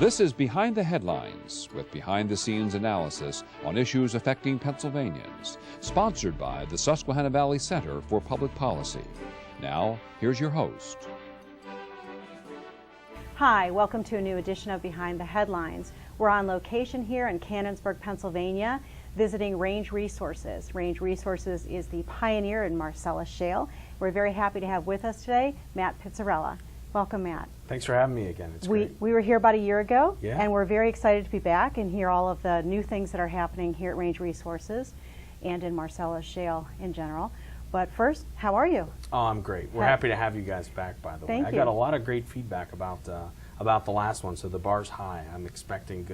This is Behind the Headlines, with behind-the-scenes analysis on issues affecting Pennsylvanians, sponsored by the Susquehanna Valley Center for Public Policy. Now, here's your host. Hi, welcome to a new edition of Behind the Headlines. We're on location here in Canonsburg, Pennsylvania, visiting Range Resources. Range Resources is the pioneer in Marcellus shale. We're very happy to have with us today Matt Pitzarella. Welcome, Matt. Thanks for having me again. It's great. We were here about a year ago, Yeah. and we're very excited to be back and hear all of the new things that are happening here at Range Resources and in Marcellus shale in general. But first, how are you? Oh, I'm great. We're happy to have you guys back, by the way. Thank I you. got a lot of great feedback about the last one, so the bar's high. I'm expecting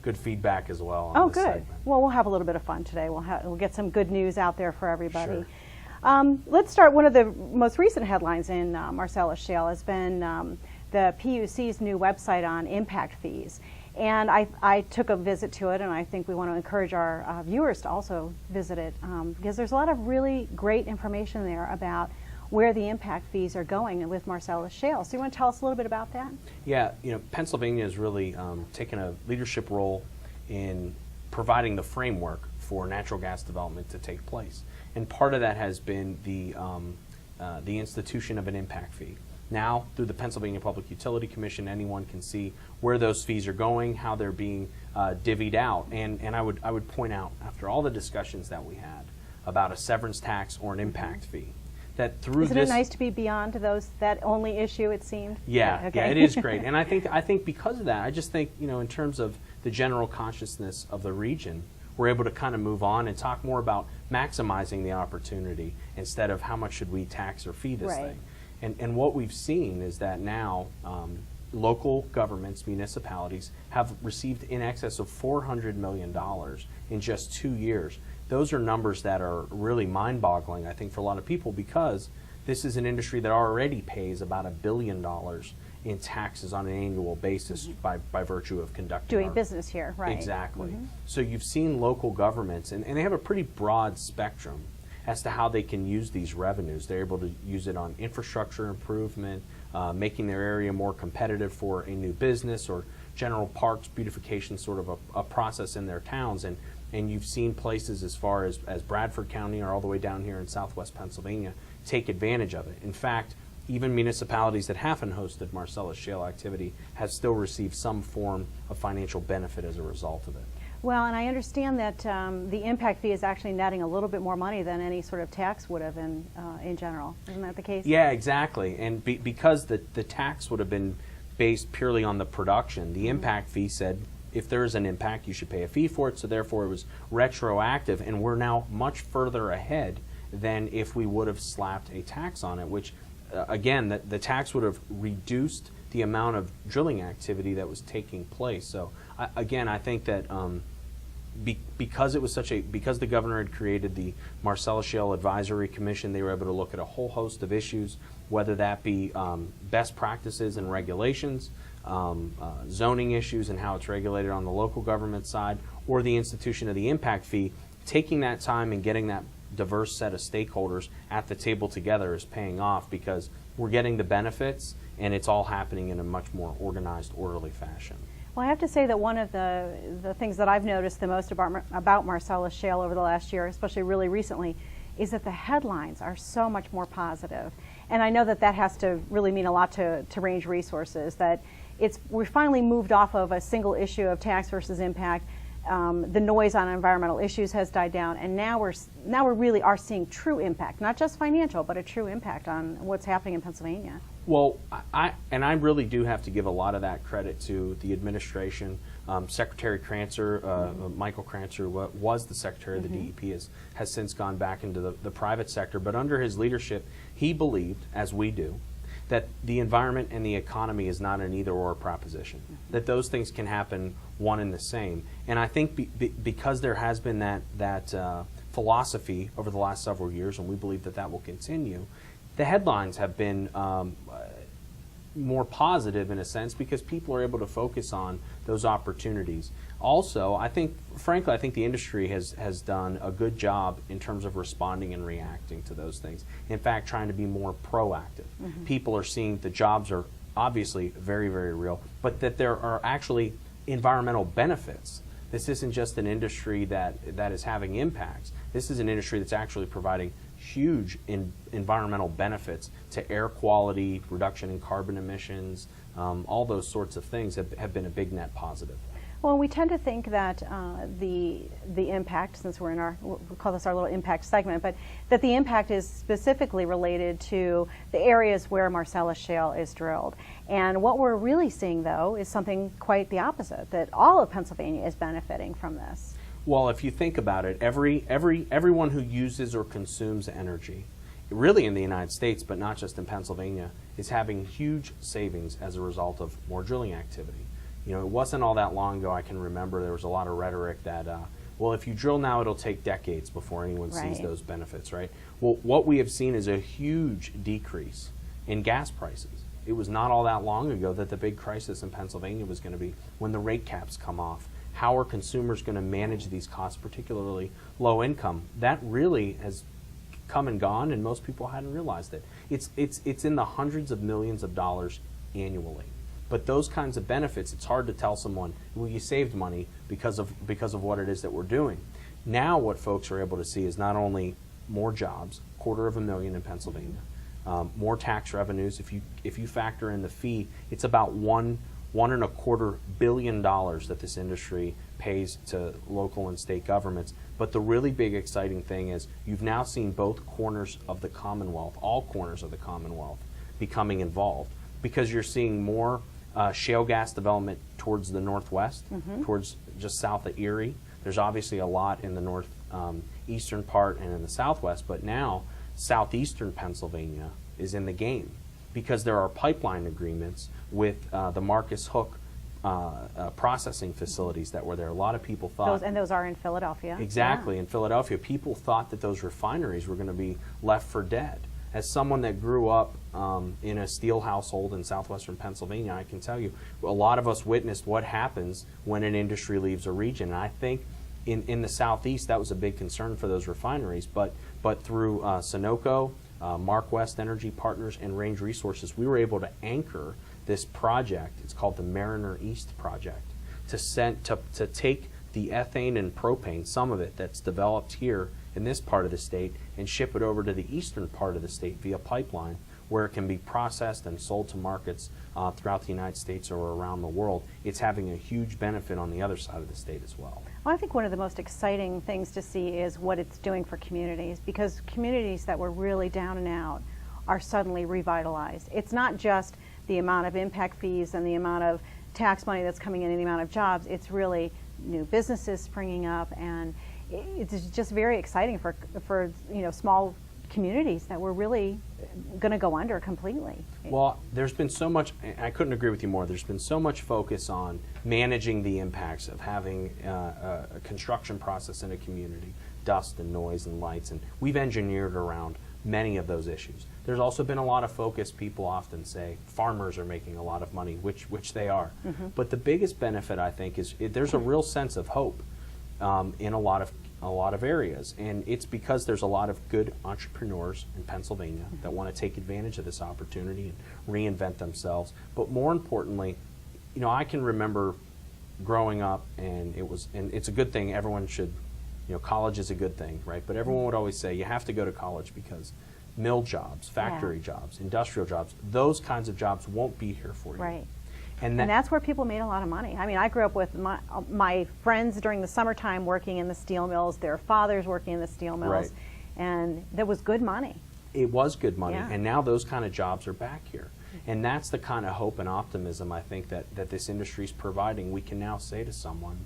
good feedback as well on Oh, this good. segment. Well, we'll have a little bit of fun today. We'll get some good news out there for everybody. Sure. Let's start. One of the most recent headlines in Marcellus shale has been the PUC's new website on impact fees. And I took a visit to it, and I think we want to encourage our viewers to also visit it because there's a lot of really great information there about where the impact fees are going with Marcellus shale. So you want to tell us a little bit about that? Yeah, Pennsylvania has really taken a leadership role in providing the framework for natural gas development to take place. And part of that has been the institution of an impact fee. Now, through the Pennsylvania Public Utility Commission, anyone can see where those fees are going, how they're being divvied out. And I would point out, after all the discussions that we had about a severance tax or an impact fee, that through Isn't it nice to be beyond that only issue, it seemed? Yeah, Okay. yeah, it is great. And I think because of that, I just think, in terms of the general consciousness of the region, we're able to kind of move on and talk more about maximizing the opportunity instead of how much should we tax or fee this Right. thing. And what we've seen is that now local governments, municipalities, have received in excess of $400 million in just 2 years. Those are numbers that are really mind-boggling, I think, for a lot of people, because this is an industry that already pays about $1 billion in taxes on an annual basis by virtue of conducting Doing business here, right. Exactly. So you've seen local governments, and they have a pretty broad spectrum as to how they can use these revenues. They're able to use it on infrastructure improvement, making their area more competitive for a new business, or general parks beautification, sort of a process in their towns. And you've seen places as far as Bradford County or all the way down here in southwest Pennsylvania take advantage of it. In fact, even municipalities that haven't hosted Marcellus shale activity have still received some form of financial benefit as a result of it. Well, and I understand that the impact fee is actually netting a little bit more money than any sort of tax would have in general. Isn't that the case? Yeah, exactly. And because the tax would have been based purely on the production, the impact fee said if there is an impact, you should pay a fee for it. So therefore, it was retroactive, and we're now much further ahead than if we would have slapped a tax on it, which, again, the tax would have reduced the amount of drilling activity that was taking place. So again, I think that because the governor had created the Marcellus Shale Advisory Commission, they were able to look at a whole host of issues, whether that be best practices and regulations, zoning issues and how it's regulated on the local government side, or the institution of the impact fee. Taking that time and getting that diverse set of stakeholders at the table together is paying off, because we're getting the benefits and it's all happening in a much more organized, orderly fashion. Well, I have to say that one of the things that I've noticed the most about Marcellus shale over the last year, especially really recently, is that the headlines are so much more positive. And I know that has to really mean a lot to Range Resources, that we finally moved off of a single issue of tax versus impact. The noise on environmental issues has died down, and now we really are seeing true impact, not just financial, but a true impact on what's happening in Pennsylvania. Well, I really do have to give a lot of that credit to the administration. Secretary Krancer, Michael Krancer, was the Secretary of the DEP, has since gone back into the private sector. But under his leadership, he believed, as we do, that the environment and the economy is not an either-or proposition, that those things can happen one and the same. And I think because there has been that philosophy over the last several years, and we believe that will continue, the headlines have been more positive in a sense, because people are able to focus on those opportunities. Also, frankly, I think the industry has done a good job in terms of responding and reacting to those things. In fact, trying to be more proactive. People are seeing the jobs are obviously very, very real, but that there are actually environmental benefits. This isn't just an industry that is having impacts. This is an industry that's actually providing huge environmental benefits to air quality, reduction in carbon emissions, all those sorts of things have been a big net positive. Well, we tend to think that the impact, since we're in we call this our little impact segment, but that the impact is specifically related to the areas where Marcellus shale is drilled. And what we're really seeing, though, is something quite the opposite, that all of Pennsylvania is benefiting from this. Well, if you think about it, everyone who uses or consumes energy, really in the United States, but not just in Pennsylvania, is having huge savings as a result of more drilling activity. You know, it wasn't all that long ago, I can remember there was a lot of rhetoric that, well, if you drill now, it'll take decades before anyone sees those benefits, right? Well, what we have seen is a huge decrease in gas prices. It was not all that long ago that the big crisis in Pennsylvania was going to be when the rate caps come off. How are consumers going to manage these costs, particularly low income? That really has come and gone, and most people hadn't realized it. It's in the hundreds of millions of dollars annually. But those kinds of benefits, it's hard to tell someone, well, you saved money because of what it is that we're doing. Now what folks are able to see is not only more jobs, 250,000 in Pennsylvania, more tax revenues. If you factor in the fee, it's about $1.25 billion that this industry pays to local and state governments. But the really big exciting thing is you've now seen both corners of the Commonwealth, all corners of the Commonwealth, becoming involved, because you're seeing more shale gas development towards the northwest, towards just south of Erie. There's obviously a lot in the northeastern part and in the southwest, but now southeastern Pennsylvania is in the game because there are pipeline agreements with the Marcus Hook processing facilities that were there. A lot of people thought... Those are in Philadelphia. Exactly, in Philadelphia. People thought that those refineries were going to be left for dead. As someone that grew up in a steel household in southwestern Pennsylvania, I can tell you, a lot of us witnessed what happens when an industry leaves a region. And I think in the southeast, that was a big concern for those refineries. But through Sunoco, MarkWest Energy Partners, and Range Resources, we were able to anchor this project. It's called the Mariner East Project, to take the ethane and propane, some of it that's developed here in this part of the state, and ship it over to the eastern part of the state via pipeline, where it can be processed and sold to markets throughout the United States or around the world. It's having a huge benefit on the other side of the state as well. Well, I think one of the most exciting things to see is what it's doing for communities, because communities that were really down and out are suddenly revitalized. It's not just the amount of impact fees and the amount of tax money that's coming in and the amount of jobs. It's really new businesses springing up, and it's just very exciting for small communities that were really going to go under completely. Well, there's been so much, I couldn't agree with you more, there's been so much focus on managing the impacts of having a construction process in a community, dust and noise and lights, and we've engineered around many of those issues. There's also been a lot of focus. People often say farmers are making a lot of money, which they are. But the biggest benefit, I think, is there's a real sense of hope in a lot of areas, and it's because there's a lot of good entrepreneurs in Pennsylvania that want to take advantage of this opportunity and reinvent themselves. But more importantly, I can remember growing up, and it's a good thing. Everyone should, college is a good thing, right? But everyone would always say you have to go to college because mill jobs, factory jobs, industrial jobs, those kinds of jobs won't be here for you. Right. And that's where people made a lot of money. I mean, I grew up with my friends during the summertime working in the steel mills, their fathers working in the steel mills, and there was good money. It was good money, and now those kind of jobs are back here. And that's the kind of hope and optimism I think that this industry is providing. We can now say to someone,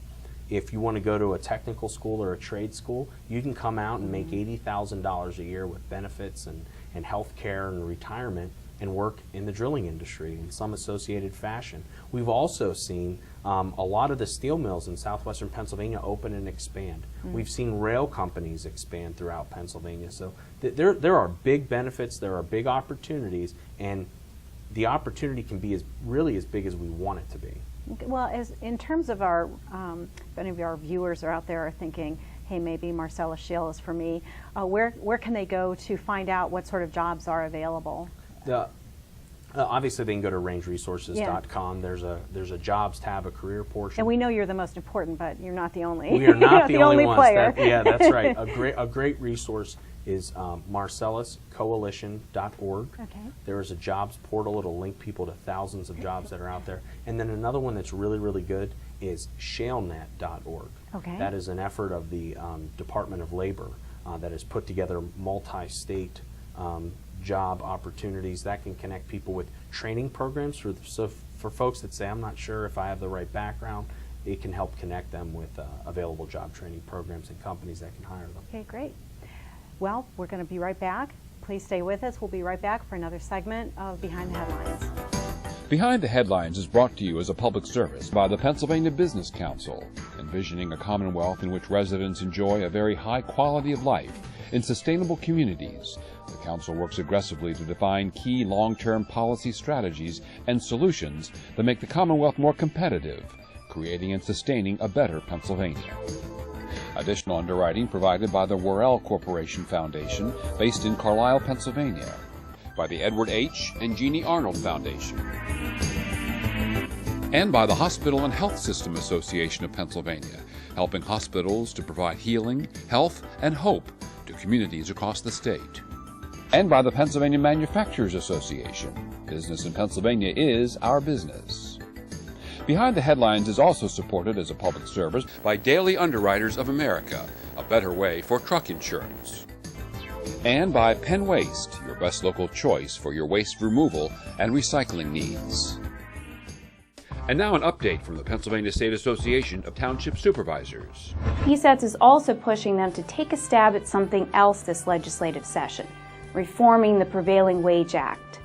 if you want to go to a technical school or a trade school, you can come out and make $80,000 a year with benefits and health care and retirement, and work in the drilling industry in some associated fashion. We've also seen a lot of the steel mills in southwestern Pennsylvania open and expand. We've seen rail companies expand throughout Pennsylvania. So there are big benefits, there are big opportunities, and the opportunity can be really as big as we want it to be. Well, in terms of our, if any of our viewers are out there are thinking, hey, maybe Marcellus shale is for me, where can they go to find out what sort of jobs are available? Obviously, they can go to rangeresources.com. There's a jobs tab, a career portion. And we know you're the most important, but you're not the only. We are not the only ones. player. That's right. A great resource is marcelluscoalition.org. Okay. There is a jobs portal. It'll link people to thousands of jobs that are out there. And then another one that's really, really good is shalenet.org. Okay. That is an effort of the Department of Labor that has put together multi-state job opportunities that can connect people with training programs. For folks that say, I'm not sure if I have the right background, it can help connect them with available job training programs and companies that can hire them. Okay, great. Well, we're going to be right back. Please stay with us. We'll be right back for another segment of Behind the Headlines. Behind the Headlines is brought to you as a public service by the Pennsylvania Business Council, envisioning a commonwealth in which residents enjoy a very high quality of life in sustainable communities. The Council works aggressively to define key long-term policy strategies and solutions that make the Commonwealth more competitive, creating and sustaining a better Pennsylvania. Additional underwriting provided by the Worrell Corporation Foundation, based in Carlisle, Pennsylvania, by the Edward H. and Jeannie Arnold Foundation, and by the Hospital and Health System Association of Pennsylvania, helping hospitals to provide healing, health, and hope to communities across the state. And by the Pennsylvania Manufacturers Association. Business in Pennsylvania is our business. Behind the Headlines is also supported as a public service by Daily Underwriters of America, a better way for truck insurance. And by Penn Waste, your best local choice for your waste removal and recycling needs. And now an update from the Pennsylvania State Association of Township Supervisors. PSATS is also pushing them to take a stab at something else this legislative session, reforming the Prevailing Wage Act.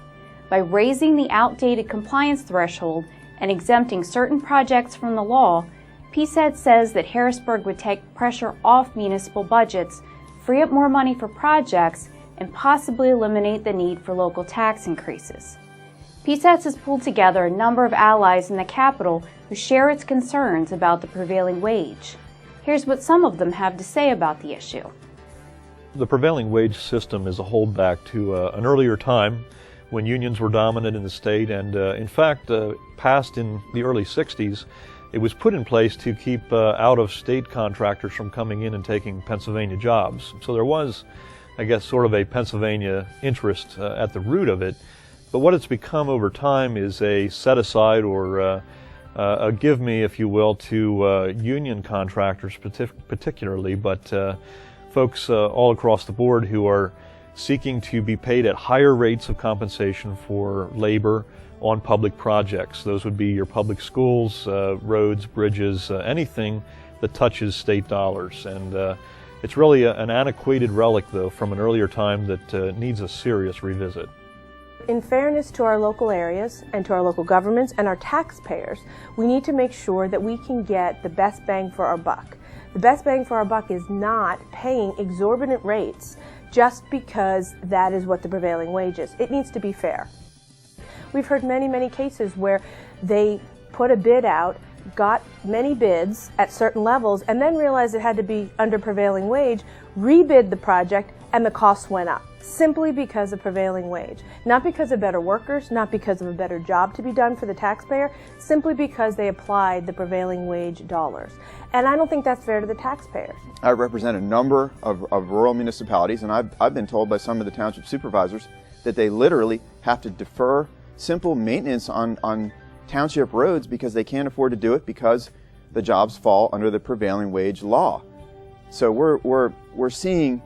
By raising the outdated compliance threshold and exempting certain projects from the law, PSATS says that Harrisburg would take pressure off municipal budgets, free up more money for projects, and possibly eliminate the need for local tax increases. PSATS has pulled together a number of allies in the Capitol who share its concerns about the prevailing wage. Here's what some of them have to say about the issue. The prevailing wage system is a holdback to an earlier time when unions were dominant in the state, and in fact passed in the early 60s. It was put in place to keep out-of-state contractors from coming in and taking Pennsylvania jobs. So there was, I guess, sort of a Pennsylvania interest at the root of it. But what it's become over time is a set-aside or a give-me, if you will, to union contractors particularly, but folks all across the board who are seeking to be paid at higher rates of compensation for labor on public projects. Those would be your public schools, roads, bridges, anything that touches state dollars. And it's really an antiquated relic, though, from an earlier time that needs a serious revisit. In fairness to our local areas and to our local governments and our taxpayers, we need to make sure that we can get the best bang for our buck. The best bang for our buck is not paying exorbitant rates just because that is what the prevailing wage is. It needs to be fair. We've heard many, many cases where they put a bid out, got many bids at certain levels, and then realized it had to be under prevailing wage, rebid the project, and the costs went up, simply because of prevailing wage. Not because of better workers, not because of a better job to be done for the taxpayer, simply because they applied the prevailing wage dollars. And I don't think that's fair to the taxpayers. I represent a number of rural municipalities, and I've been told by some of the township supervisors that they literally have to defer simple maintenance on township roads because they can't afford to do it because the jobs fall under the prevailing wage law. So we're seeing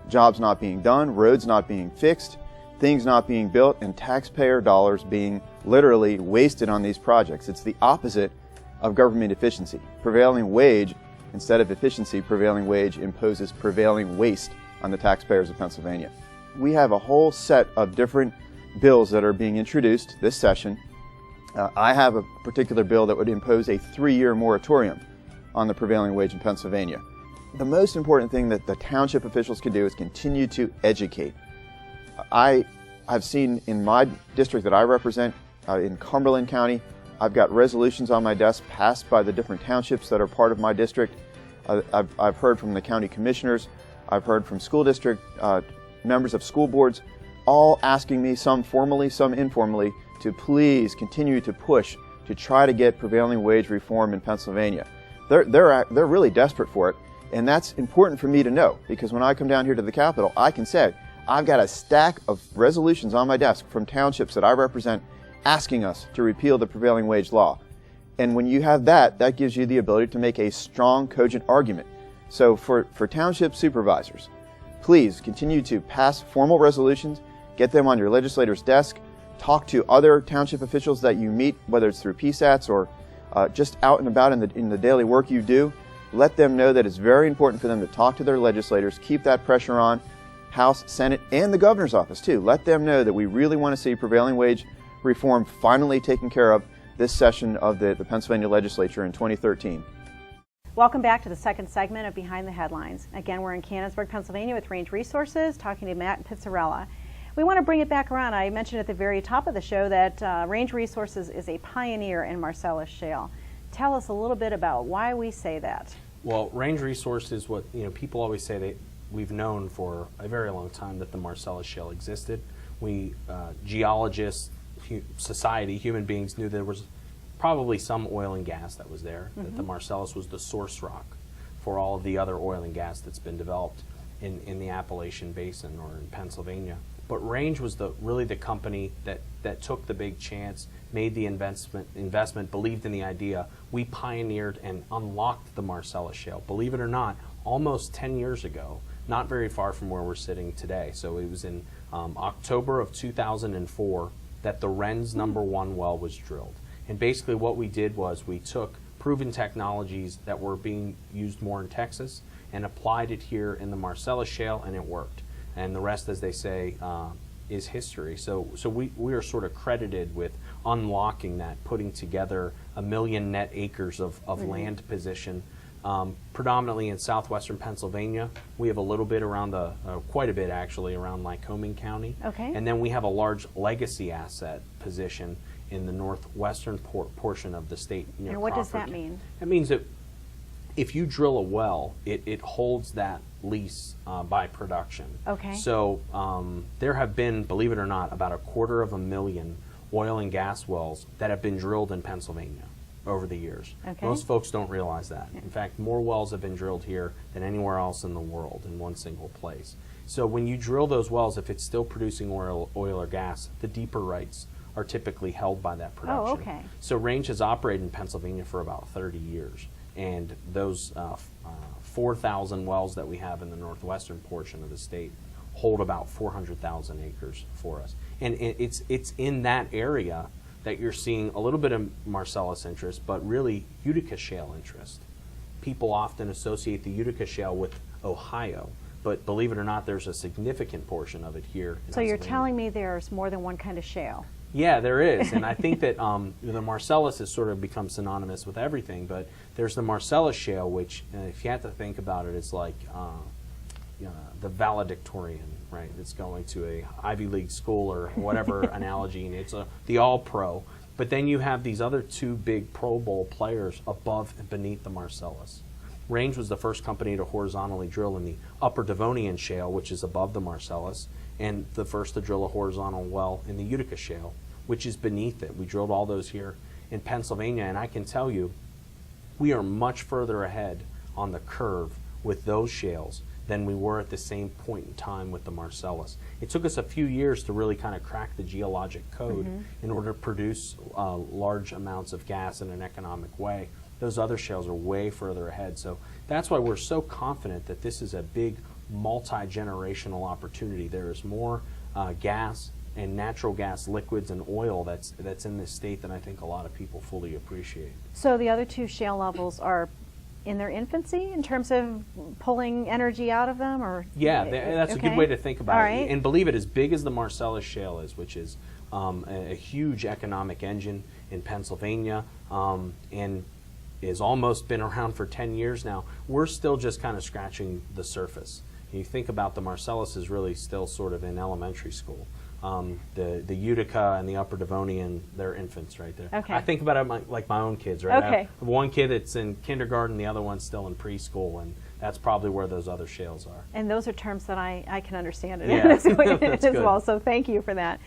jobs not being done, roads not being fixed, things not being built, and taxpayer dollars being literally wasted on these projects. It's the opposite of government efficiency. Prevailing wage, instead of efficiency, prevailing wage imposes prevailing waste on the taxpayers of Pennsylvania. We have a whole set of different bills that are being introduced this session. I have a particular bill that would impose a 3-year moratorium on the prevailing wage in Pennsylvania. The most important thing that the township officials can do is continue to educate. I've seen in my district that I represent, in Cumberland County, I've got resolutions on my desk passed by the different townships that are part of my district. I've heard from the county commissioners. I've heard from school district members of school boards all asking me, some formally, some informally, to please continue to push to try to get prevailing wage reform in Pennsylvania. They're really desperate for it, and that's important for me to know, because when I come down here to the Capitol, I can say, I've got a stack of resolutions on my desk from townships that I represent asking us to repeal the prevailing wage law. And when you have that, that gives you the ability to make a strong, cogent argument. So for township supervisors, please continue to pass formal resolutions, get them on your legislator's desk, talk to other township officials that you meet, whether it's through PSATs or just out and about in the daily work you do. Let them know that it's very important for them to talk to their legislators, keep that pressure on House, Senate, and the governor's office too. Let them know that we really want to see prevailing wage reform finally taken care of this session of the Pennsylvania legislature in 2013. Welcome back to the second segment of Behind the Headlines. Again, we're in Canonsburg, Pennsylvania with Range Resources, talking to Matt Pitzarella. We want to bring it back around. I mentioned at the very top of the show that Range Resources is a pioneer in Marcellus shale. Tell us a little bit about why we say that. Well, Range Resources, what people always say, that we've known for a very long time that the Marcellus shale existed. We geologists, society, human beings knew there was probably some oil and gas that was there, that the Marcellus was the source rock for all of the other oil and gas that's been developed in the Appalachian Basin or in Pennsylvania. But Range was really the company that took the big chance, made the investment, believed in the idea. We pioneered and unlocked the Marcellus shale, believe it or not, almost 10 years ago, not very far from where we're sitting today. So it was in October of 2004 that the Wren's #1 well was drilled. And basically what we did was we took proven technologies that were being used more in Texas and applied it here in the Marcellus shale, and it worked. And the rest, as they say, is history. So we are sort of credited with unlocking that, putting together 1 million net acres of land position, predominantly in southwestern Pennsylvania. We have a little bit around quite a bit actually, around Lycoming County. Okay. And then we have a large legacy asset position in the northwestern portion of the state. And what does that mean? That means that if you drill a well, it holds that lease by production. Okay. So there have been, believe it or not, about 250,000 oil and gas wells that have been drilled in Pennsylvania over the years. Okay. Most folks don't realize that. In fact, more wells have been drilled here than anywhere else in the world in one single place. So when you drill those wells, if it's still producing oil or gas, the deeper rights are typically held by that production. Oh, okay. So Range has operated in Pennsylvania for about 30 years. And those 4,000 wells that we have in the northwestern portion of the state hold about 400,000 acres for us. And it's in that area that you're seeing a little bit of Marcellus interest, but really Utica shale interest. People often associate the Utica shale with Ohio, but believe it or not, there's a significant portion of it here in So you're Pennsylvania. telling me there's more than one kind of shale? Yeah, there is, and I think that the Marcellus has sort of become synonymous with everything, but there's the Marcellus shale, which, if you have to think about it, it's like the valedictorian, right? It's going to a Ivy League school or whatever analogy, and it's the all-pro. But then you have these other two big Pro Bowl players above and beneath the Marcellus. Range was the first company to horizontally drill in the Upper Devonian shale, which is above the Marcellus, and the first to drill a horizontal well in the Utica shale, which is beneath it. We drilled all those here in Pennsylvania, and I can tell you, we are much further ahead on the curve with those shales than we were at the same point in time with the Marcellus. It took us a few years to really kind of crack the geologic code in order to produce large amounts of gas in an economic way. Those other shales are way further ahead. So that's why we're so confident that this is a big multi-generational opportunity. There is more gas and natural gas liquids and oil that's in this state than I think a lot of people fully appreciate. So the other two shale levels are in their infancy in terms of pulling energy out of them, or? Yeah, that's a good way to think about All it. right. And believe it, as big as the Marcellus shale is, which is a huge economic engine in Pennsylvania, and has almost been around for 10 years now, we're still just kind of scratching the surface. You think about the Marcellus is really still sort of in elementary school. The Utica and the Upper Devonian, they're infants right there. Okay. I think about it like my own kids, right? Okay. I have one kid that's in kindergarten, the other one's still in preschool, and That's probably where those other shales are. And those are terms that I can understand it Yeah. as That's well, good. so thank you for that.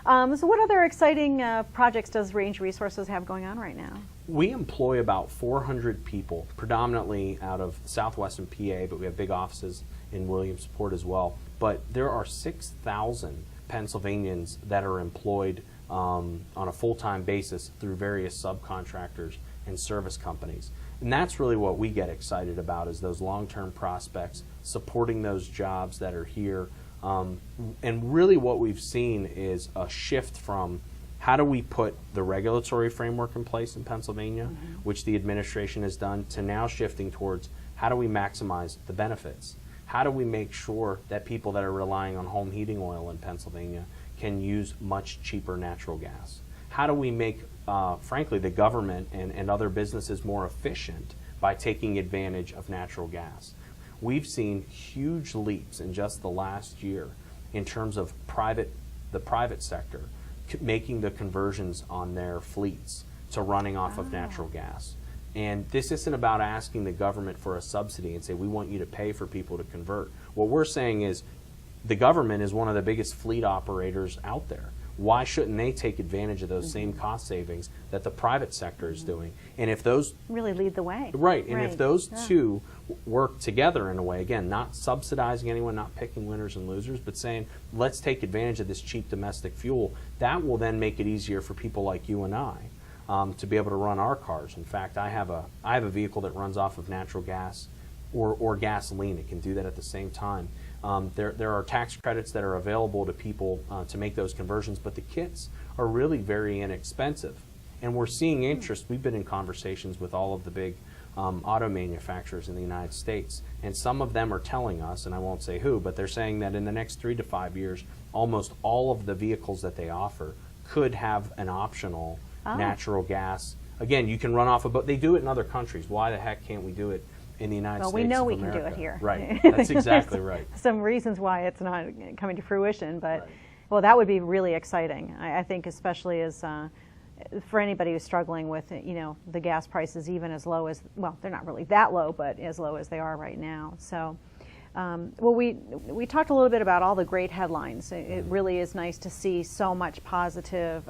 So what other exciting projects does Range Resources have going on right now? We employ about 400 people, predominantly out of southwestern PA, but we have big offices in Williamsport as well. But there are 6,000 Pennsylvanians that are employed on a full-time basis through various subcontractors and service companies. And that's really what we get excited about, is those long-term prospects, supporting those jobs that are here. And really what we've seen is a shift from how do we put the regulatory framework in place in Pennsylvania, which the administration has done, to now shifting towards how do we maximize the benefits? How do we make sure that people that are relying on home heating oil in Pennsylvania can use much cheaper natural gas? How do we make, frankly, the government and other businesses more efficient by taking advantage of natural gas? We've seen huge leaps in just the last year in terms of the private sector making the conversions on their fleets to running off of natural gas. And this isn't about asking the government for a subsidy and say, we want you to pay for people to convert. What we're saying is the government is one of the biggest fleet operators out there. Why shouldn't they take advantage of those same cost savings that the private sector is doing? And if those Really lead the way. Right, and if those Yeah. two work together in a way, again, not subsidizing anyone, not picking winners and losers, but saying, let's take advantage of this cheap domestic fuel, that will then make it easier for people like you and I to be able to run our cars. In fact, I have a vehicle that runs off of natural gas or gasoline. It can do that at the same time. There are tax credits that are available to people to make those conversions, but the kits are really very inexpensive. And we're seeing interest. We've been in conversations with all of the big auto manufacturers in the United States, and some of them are telling us, and I won't say who, but they're saying that in the next 3 to 5 years, almost all of the vehicles that they offer could have an optional natural gas. Again, you can run off a boat. They do it in other countries. Why the heck can't we do it in the United Well, States we know of we can do America? it here. Right. That's exactly right. Some reasons why it's not coming to fruition, but Right. well, that would be really exciting. I think, especially as for anybody who's struggling with the gas prices, even as low as, well, they're not really that low, but as low as they are right now. So, well, we talked a little bit about all the great headlines. It really is nice to see so much positive.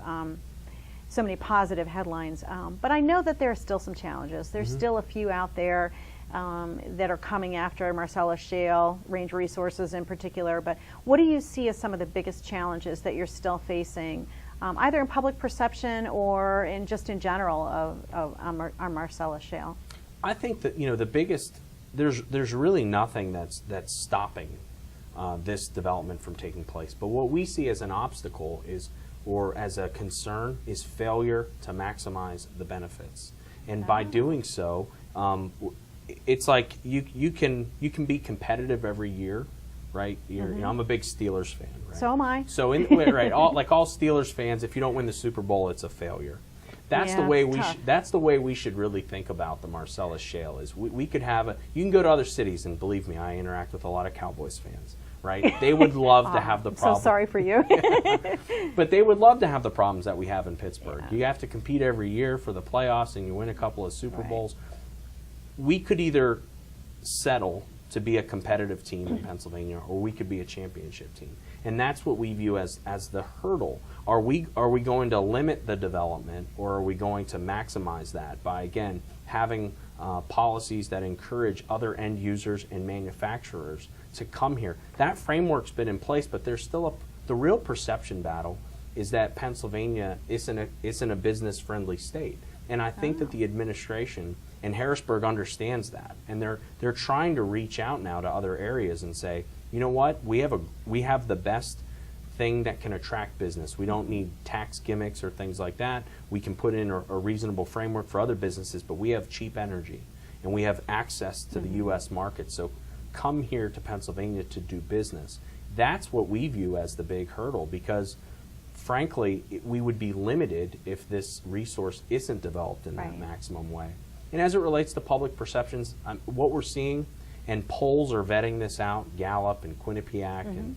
So many positive headlines, but I know that there are still some challenges. There's still a few out there that are coming after Marcellus shale, Range Resources in particular, but what do you see as some of the biggest challenges that you're still facing, either in public perception or just in general on Marcellus shale? I think that the biggest, there's really nothing that's stopping this development from taking place. But what we see as an obstacle is, or as a concern, is failure to maximize the benefits. And by doing so, it's like you can be competitive every year, right? I'm a big Steelers fan, right? So am I. So right, all Steelers fans, if you don't win the Super Bowl, it's a failure. That's Yeah, the way it's tough. that's the way we should really think about the Marcellus shale. Is we could have you can go to other cities, and believe me, I interact with a lot of Cowboys fans. Right? They would love to have the problem. So sorry for you. But they would love to have the problems that we have in Pittsburgh. Yeah. You have to compete every year for the playoffs, and you win a couple of Super Right. Bowls. We could either settle to be a competitive team in Pennsylvania, or we could be a championship team. And that's what we view as the hurdle. Are we going to limit the development, or are we going to maximize that by, again, having policies that encourage other end users and manufacturers to come here? That framework's been in place, but there's still the real perception battle is that Pennsylvania isn't a business-friendly state. And I think that the administration and Harrisburg understands that, and they're trying to reach out now to other areas and say, you know what, we have the best thing that can attract business. We don't need tax gimmicks or things like that. We can put in a reasonable framework for other businesses, but we have cheap energy and we have access to the U.S. market. So come here to Pennsylvania to do business. That's what we view as the big hurdle, because frankly, we would be limited if this resource isn't developed in that Right. maximum way. And as it relates to public perceptions, what we're seeing, and polls are vetting this out, Gallup and Quinnipiac and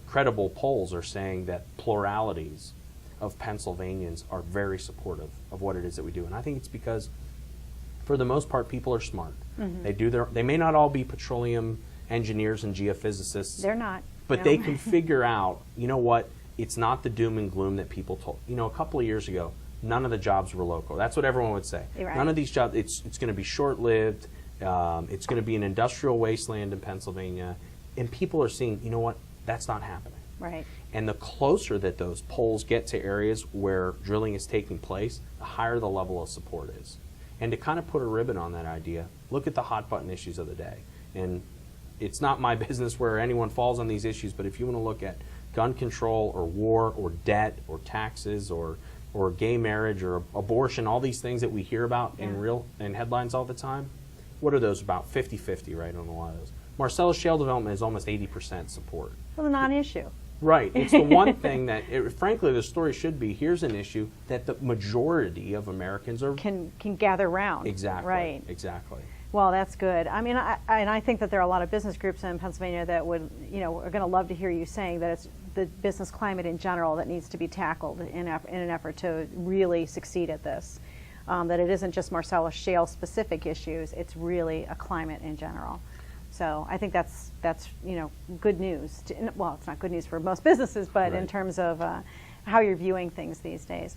credible polls are saying that pluralities of Pennsylvanians are very supportive of what it is that we do. And I think it's because, for the most part, people are smart. They may not all be petroleum engineers and geophysicists. They're not. But no. they can figure out, you know what, it's not the doom and gloom that people told. You know, a couple of years ago, none of the jobs were local. That's what everyone would say. Right. None of these jobs, it's going to be short-lived. It's going to be an industrial wasteland in Pennsylvania. And people are seeing, you know what, that's not happening. Right. And the closer that those polls get to areas where drilling is taking place, the higher the level of support is. And to kind of put a ribbon on that idea, look at the hot button issues of the day. And it's not my business where anyone falls on these issues, but if you want to look at gun control or war or debt or taxes or gay marriage or abortion, all these things that we hear about in headlines all the time, what are those about? 50-50, right, on a lot of those. Marcellus shale development is almost 80% support. Well, a non-issue. Right. It's the one thing that, frankly, the story should be, here's an issue that the majority of Americans are... Can gather round. Exactly. Right. Exactly. Well, that's good. I mean, I think that there are a lot of business groups in Pennsylvania that would, you know, are going to love to hear you saying that it's the business climate in general that needs to be tackled in an effort to really succeed at this. That it isn't just Marcellus shale specific issues; it's really a climate in general. So I think that's you know, good news. Well, it's not good news for most businesses, but in terms of how you're viewing things these days.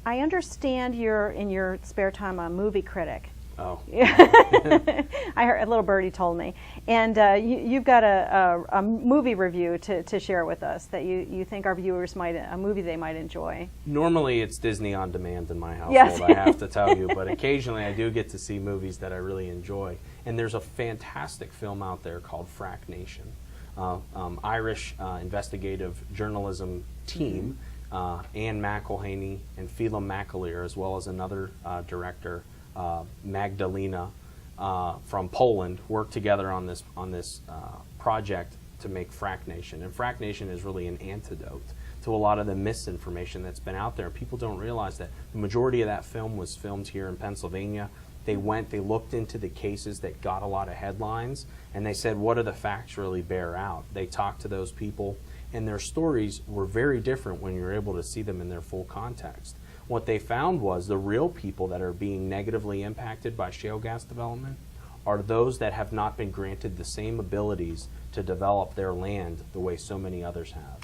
I understand you're, in your spare time, a movie critic. Oh. I heard, a little birdie told me. And you've got a movie review to share with us that you think our viewers a movie they might enjoy. Normally it's Disney on demand in my household, Yes. I have to tell you, but occasionally I do get to see movies that I really enjoy. And there's a fantastic film out there called Frack Nation. Irish investigative journalism team, Anne McElhaney and Phelim McAleer, as well as another director, Magdalena from Poland, worked together on this project to make Frack Nation. And Frack Nation is really an antidote to a lot of the misinformation that's been out there. People don't realize that the majority of that film was filmed here in Pennsylvania. They looked into the cases that got a lot of headlines, and they said, what do the facts really bear out? They talked to those people, and their stories were very different when you're able to see them in their full context. What they found was the real people that are being negatively impacted by shale gas development are those that have not been granted the same abilities to develop their land the way so many others have.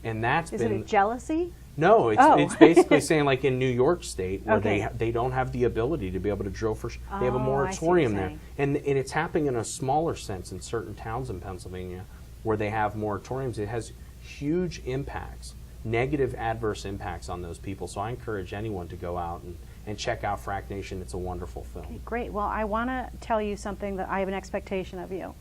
And that's Is it jealousy? No, it's basically saying, like in New York State, where Okay. they don't have the ability to be able to drill for. They have a Oh, moratorium I see what there, you're and it's happening in a smaller sense in certain towns in Pennsylvania where they have moratoriums. It has huge impacts, negative adverse impacts on those people. So I encourage anyone to go out and check out Frack Nation. It's a wonderful film. Okay, great. Well, I want to tell you something that I have an expectation of you.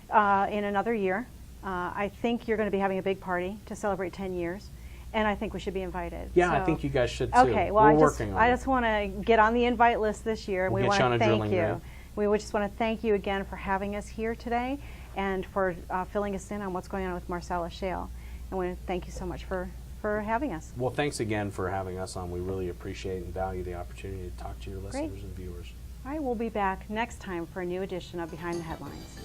In another year, I think you're going to be having a big party to celebrate 10 years. And I think we should be invited. Yeah, So, I think you guys should too. okay, well, We're working on I it. just want to get on the invite list this year. We'll We get want you on to a thank drilling you. rig. We would just want to thank you again for having us here today and for filling us in on what's going on with Marcellus shale. And we want to thank you so much for having us. Well, thanks again for having us on. We really appreciate and value the opportunity to talk to your listeners Great. and viewers. All right, we'll be back next time for a new edition of Behind the Headlines.